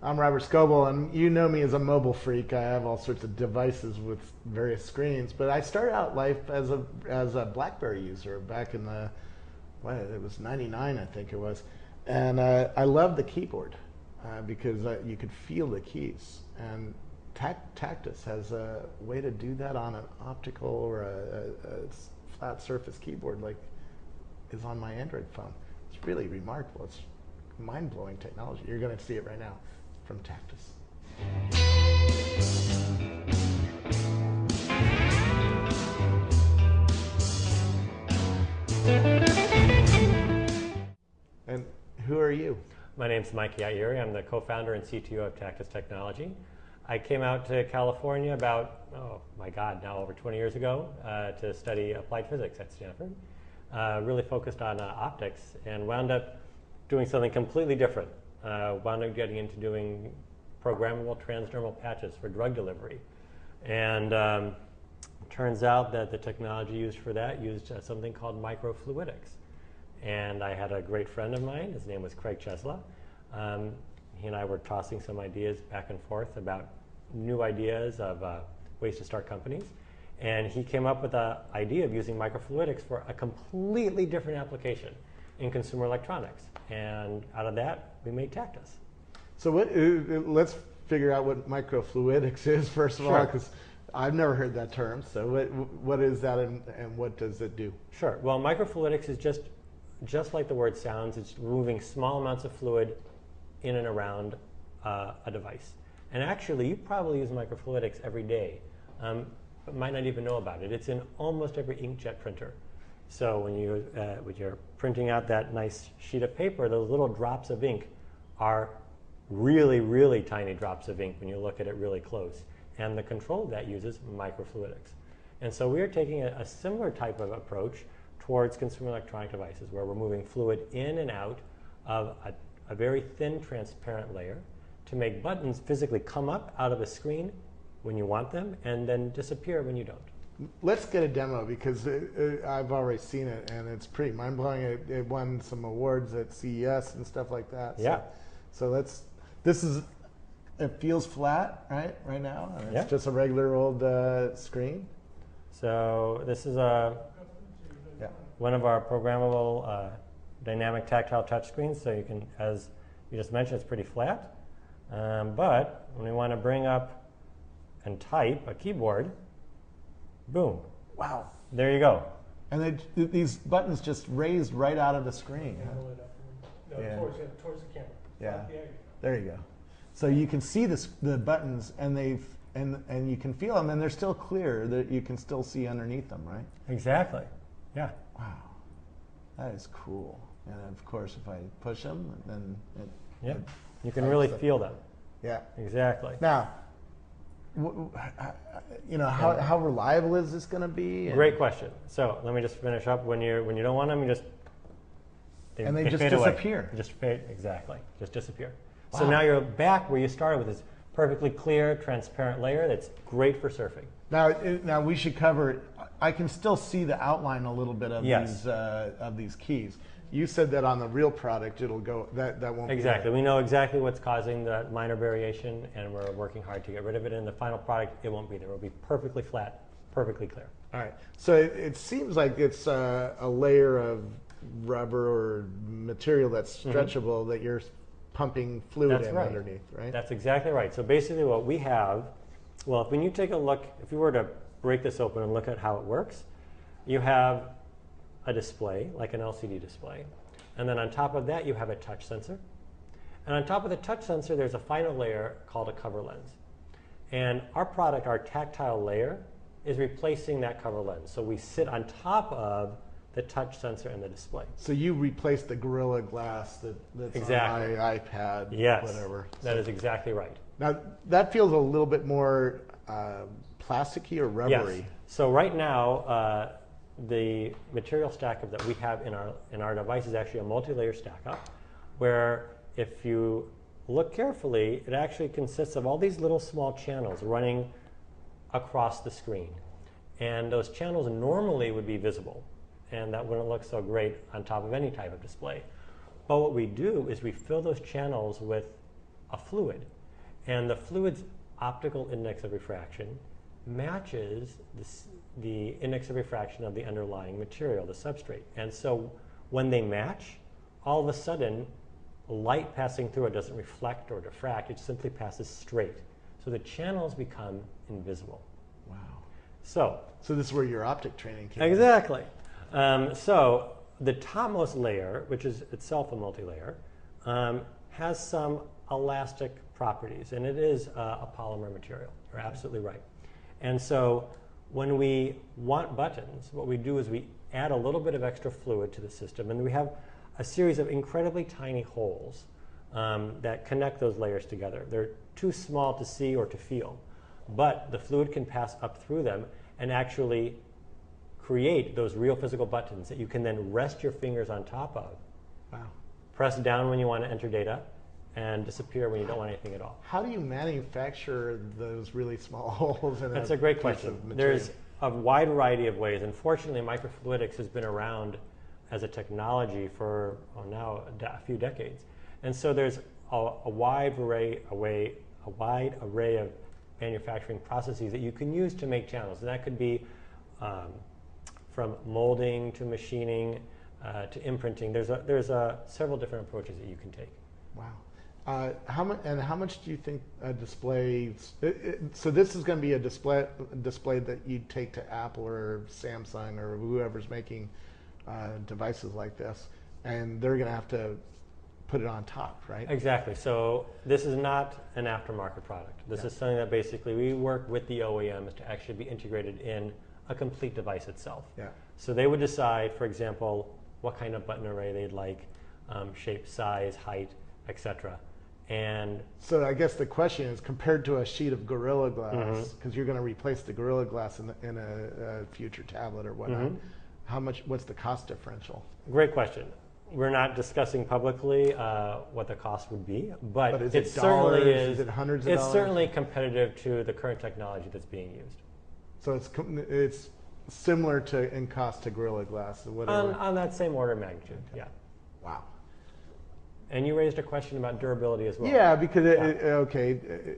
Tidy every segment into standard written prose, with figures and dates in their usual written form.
I'm Robert Scoble, and you know me as a mobile freak. I have all sorts of devices with various screens, but I started out life as a BlackBerry user back in it was 99, I think it was. And I loved the keyboard because you could feel the keys. And Tactus has a way to do that on an optical or a flat surface keyboard like is on my Android phone. It's really remarkable. It's mind-blowing technology. You're going to see it right now from Tactus. And who are you? My name's Micah Yairi. I'm the co-founder and CTO of Tactus Technology. I came out to California about, now over 20 years ago to study applied physics at Stanford. Really focused on optics and wound up doing something completely different. Wound up getting into doing programmable transdermal patches for drug delivery. And turns out that the technology used for that used something called microfluidics. And I had a great friend of mine, his name was Craig Chesla. He and I were tossing some ideas back and forth about new ideas of ways to start companies. And he came up with the idea of using microfluidics for a completely different application in consumer electronics. And out of that, we made Tactus. So let's figure out what microfluidics is, first of all, because I've never heard that term. So what is that and what does it do? Sure. Well, microfluidics is just like the word sounds. It's moving small amounts of fluid in and around a device. And actually, you probably use microfluidics every day, but might not even know about it. It's in almost every inkjet printer. So when you're printing out that nice sheet of paper, those little drops of ink are really, really tiny drops of ink when you look at it really close. And the control of that uses microfluidics. And so we are taking a similar type of approach towards consumer electronic devices, where we're moving fluid in and out of a very thin, transparent layer to make buttons physically come up out of a screen when you want them and then disappear when you don't. Let's get a demo because I've already seen it and it's pretty mind-blowing. It won some awards at CES and stuff like that. So it feels flat, right now. And it's just a regular old screen. So this is one of our programmable dynamic tactile touchscreens. So you can, as you just mentioned, it's pretty flat. But when we want to bring up and type a keyboard, boom. Wow. There you go. And these buttons just raised right out of the screen. Towards the camera. Yeah. There you go. So you can see the buttons and and you can feel them and they're still clear, that you can still see underneath them, right? Exactly. Yeah. Wow. That is cool. And of course, if I push them, then you can really feel them. Yeah. Exactly. Now, how reliable is this going to be? Great question. So let me just finish up. When you don't want them, they just disappear. Just disappear. Wow. So now you're back where you started with this perfectly clear, transparent layer that's great for surfing. Now we should cover. I can still see the outline a little bit of these keys. You said that on the real product, it'll go. That won't. Exactly. We know exactly what's causing that minor variation, and we're working hard to get rid of it. In the final product, it won't be there. It'll be perfectly flat, perfectly clear. All right. So it seems like it's a layer of rubber or material that's stretchable that you're pumping fluid underneath, right? That's exactly right. So basically, what we have, when you take a look, if you were to break this open and look at how it works, you have a display, like an LCD display. And then on top of that, you have a touch sensor. And on top of the touch sensor, there's a final layer called a cover lens. And our product, our tactile layer, is replacing that cover lens. So we sit on top of the touch sensor and the display. So you replaced the Gorilla Glass that's on my iPad, whatever. That is exactly right. Now, that feels a little bit more plasticky or rubbery. Yes. So right now, the material stack that we have in our device is actually a multi-layer stack up, where if you look carefully, it actually consists of all these little small channels running across the screen. And those channels normally would be visible, and that wouldn't look so great on top of any type of display. But what we do is we fill those channels with a fluid. And the fluid's optical index of refraction matches the index of refraction of the underlying material, the substrate. And so when they match, all of a sudden, light passing through it doesn't reflect or diffract, it simply passes straight. So the channels become invisible. Wow. So this is where your optic training came in. exactly. So the topmost layer, which is itself a multi-layer, has some elastic properties, and it is a polymer material. You're absolutely right. And so when we want buttons, what we do is we add a little bit of extra fluid to the system, and we have a series of incredibly tiny holes that connect those layers together. They're too small to see or to feel, but the fluid can pass up through them and actually create those real physical buttons that you can then rest your fingers on top of. Wow. Press down when you want to enter data and disappear when you don't want anything at all. How do you manufacture those really small holes in That's a great question. There's a wide variety of ways. Unfortunately, microfluidics has been around as a technology for now a few decades. And so there's a wide array of manufacturing processes that you can use to make channels. And that could be from molding to machining to imprinting. There's several different approaches that you can take. Wow. How much do you think displays? So this is going to be a display that you take to Apple or Samsung or whoever's making devices like this, and they're going to have to put it on top, right? Exactly. So this is not an aftermarket product. This is something that basically we work with the OEMs to actually be integrated in a complete device itself. Yeah. So they would decide, for example, what kind of button array they'd like, shape, size, height, etc. And so I guess the question is, compared to a sheet of Gorilla Glass, because you're going to replace the Gorilla Glass in a future tablet or whatnot, what's the cost differential? Great question. We're not discussing publicly what the cost would be, but is it it certainly dollars? Is it hundreds of it's dollars? certainly competitive to the current technology that's being used. So it's similar in cost to Gorilla Glass, or whatever. On that same order of magnitude, yeah. Wow. And you raised a question about durability as well. Yeah, because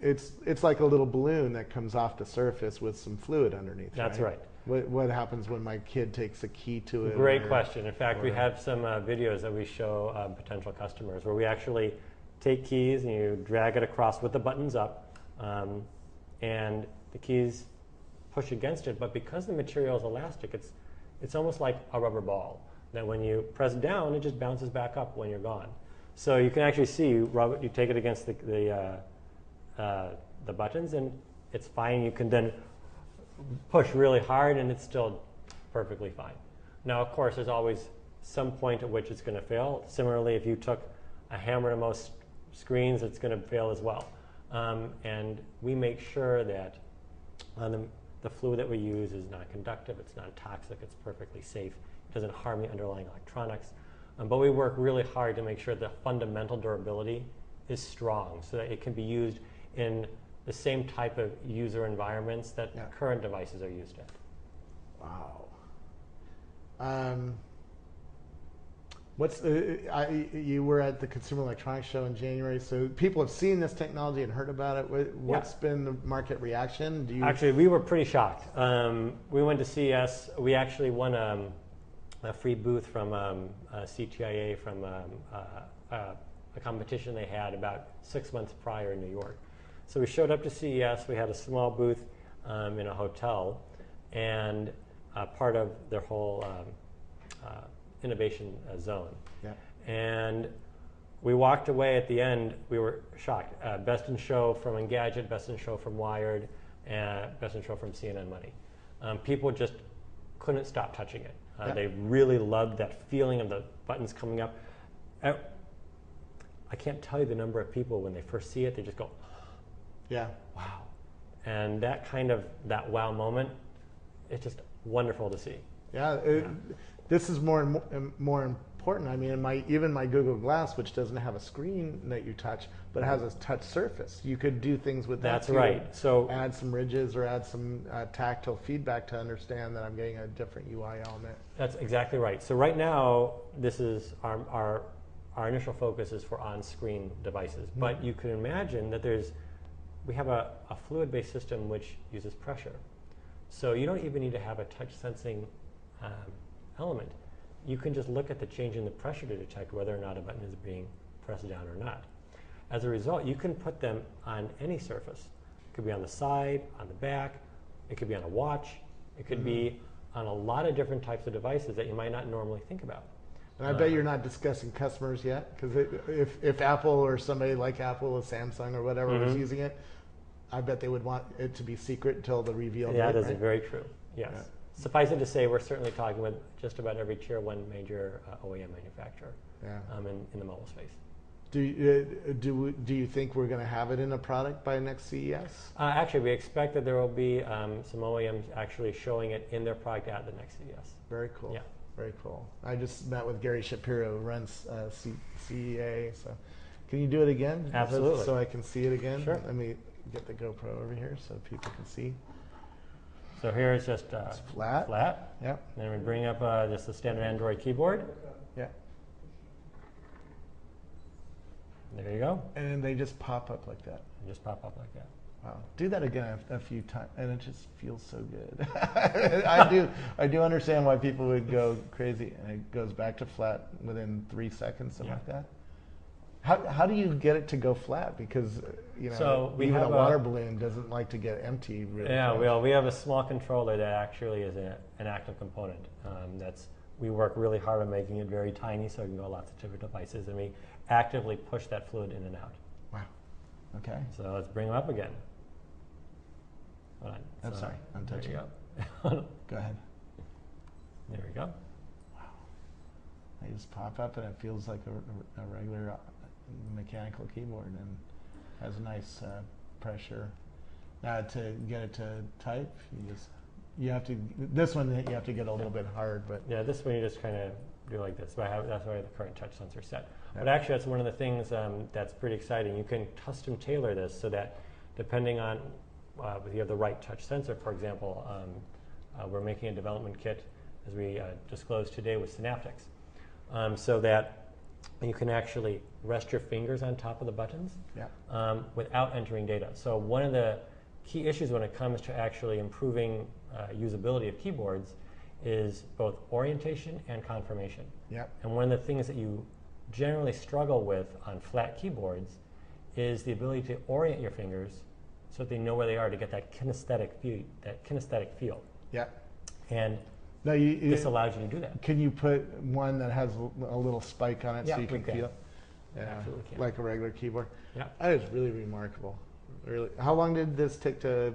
it's like a little balloon that comes off the surface with some fluid underneath. That's right. What happens when my kid takes a key to it? Great question. In fact, we have some videos that we show potential customers where we actually take keys and you drag it across with the buttons up, and the keys push against it. But because the material is elastic, it's almost like a rubber ball that when you press down, it just bounces back up when you're gone. So you can actually see you take it against the buttons, and it's fine. You can then push really hard, and it's still perfectly fine. Now, of course, there's always some point at which it's going to fail. Similarly, if you took a hammer to most screens, it's going to fail as well. And we make sure that the fluid that we use is non-conductive, it's non-toxic, it's perfectly safe, it doesn't harm the underlying electronics. But we work really hard to make sure the fundamental durability is strong so that it can be used in the same type of user environments that current devices are used in. Wow. You were at the Consumer Electronics Show in January, so people have seen this technology and heard about it. What's been the market reaction? Actually, we were pretty shocked. We went to CES. We actually won a free booth from CTIA from a competition they had about 6 months prior in New York. So we showed up to CES. We had a small booth in a hotel, and part of their whole innovation zone. Yeah. And we walked away at the end. We were shocked. Best in show from Engadget, best in show from Wired, and best in show from CNN Money. People just couldn't stop touching it. They really loved that feeling of the buttons coming up. I can't tell you the number of people when they first see it, they just go, yeah, wow. And that wow moment, it's just wonderful to see. Yeah, this is more and more important. I mean, even my Google Glass, which doesn't have a screen that you touch, but has a touch surface. You could do things with that. That's right. So add some ridges or add some tactile feedback to understand that I'm getting a different UI element. That's exactly right. So right now, this is our our initial focus is for on-screen devices. But you can imagine that we have a fluid-based system which uses pressure. So you don't even need to have a touch sensing element. You can just look at the change in the pressure to detect whether or not a button is being pressed down or not. As a result, you can put them on any surface. It could be on the side, on the back, it could be on a watch, it could be on a lot of different types of devices that you might not normally think about. And I bet you're not discussing customers yet, because if Apple or somebody like Apple or Samsung or whatever was using it, I bet they would want it to be secret until the reveal. Yeah, date, that is very true. Yes. Yeah. Suffice it to say, we're certainly talking with just about every tier 1 major OEM manufacturer in the mobile space. Do you think we're going to have it in a product by next CES? Actually, we expect that there will be some OEMs actually showing it in their product at the next CES. Very cool. Yeah. Very cool. I just met with Gary Shapiro, who runs CEA. So, can you do it again? Absolutely. So I can see it again. Sure. Let me get the GoPro over here so people can see. So here is just It's flat. flat. Yep. Then we bring up just a standard Android keyboard. Yeah. There you go. And they just pop up like that. They just pop up like that. Wow. Do that again a few times, and it just feels so good. I do understand why people would go crazy, and it goes back to flat within 3 seconds, something like that. How do you get it to go flat? Because So we even have a water balloon doesn't like to get empty. Really fast. We have a small controller that actually is an active component. We work really hard on making it very tiny so it can go lots of different devices, and we actively push that fluid in and out. Wow. Okay. So let's bring them up again. Hold on. I'm sorry. I'm touching. There you go. Go ahead. There we go. Wow. They just pop up, and it feels like a regular mechanical keyboard, and has a nice pressure. Now to get it to type, you have to. This one you have to get a little bit hard, but yeah, this one you just kind of do like this. That's why the current touch sensor set. Yeah. But actually, that's one of the things that's pretty exciting. You can custom tailor this so that depending on if you have the right touch sensor, for example, we're making a development kit, as we disclosed today, with Synaptics, so that you can actually rest your fingers on top of the buttons without entering data. So one of the key issues when it comes to actually improving usability of keyboards is both orientation and confirmation. Yep. And one of the things that you generally struggle with on flat keyboards is the ability to orient your fingers so that they know where they are to get that kinesthetic feel. Yeah. And no, this allows you to do that. Can you put one that has a little spike on it so you can feel it? Yeah, absolutely can. Like a regular keyboard? Yeah. That is really remarkable. Really. How long did this take to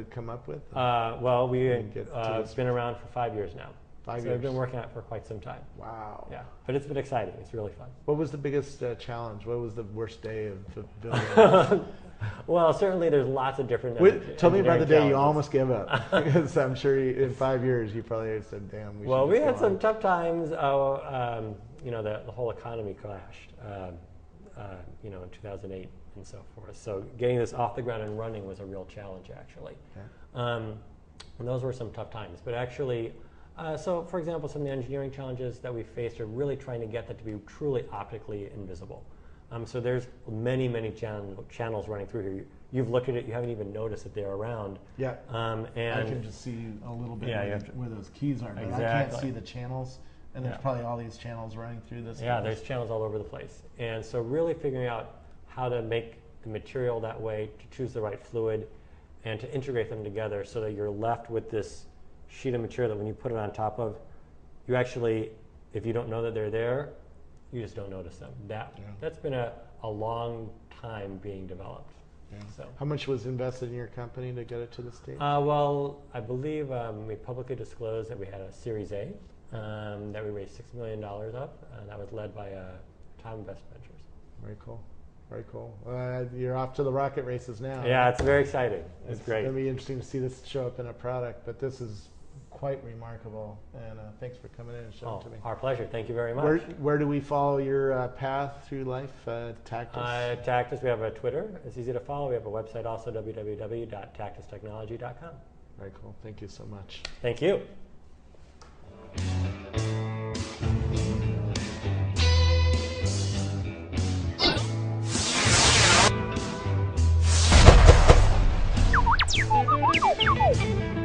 come up with? Well, we've been around for 5 years now. 5 years. So we've been working on it for quite some time. Wow. Yeah, but it's been exciting. It's really fun. What was the biggest challenge? What was the worst day of building it? Well, certainly there's lots of different. Tell me about the day challenges. you almost gave up, because I'm sure in 5 years you probably said, "Damn." We had some tough times. The whole economy crashed. In 2008 and so forth. So getting this off the ground and running was a real challenge, actually. Okay. And those were some tough times. But actually, so for example, some of the engineering challenges that we faced are really trying to get that to be truly optically invisible. So there's many, many channels running through here. You've looked at it, you haven't even noticed that they're around. Yeah. And I can just see a little bit where those keys are, but exactly. I can't see the channels. And there's probably all these channels running through this. Yeah, there's channels all over the place. And so really figuring out how to make the material that way, to choose the right fluid, and to integrate them together so that you're left with this sheet of material that when you put it on top of, you actually, if you don't know that they're there, you just don't notice them. That's been a long time being developed. Yeah. So. How much was invested in your company to get it to this stage? Well, I believe we publicly disclosed that we had a Series A that we raised $6 million up, and that was led by Tom Invest Ventures. Very cool. Very cool. You're off to the rocket races now. Yeah, it's very exciting. It's great. It's going to be interesting to see this show up in a product, but this is quite remarkable. And thanks for coming in and showing it to me. Our pleasure. Thank you very much. Where do we follow your path through life, Tactus? Tactus, we have a Twitter. It's easy to follow. We have a website also, www.tactustechnology.com. Very cool. Thank you so much. Thank you. Woo!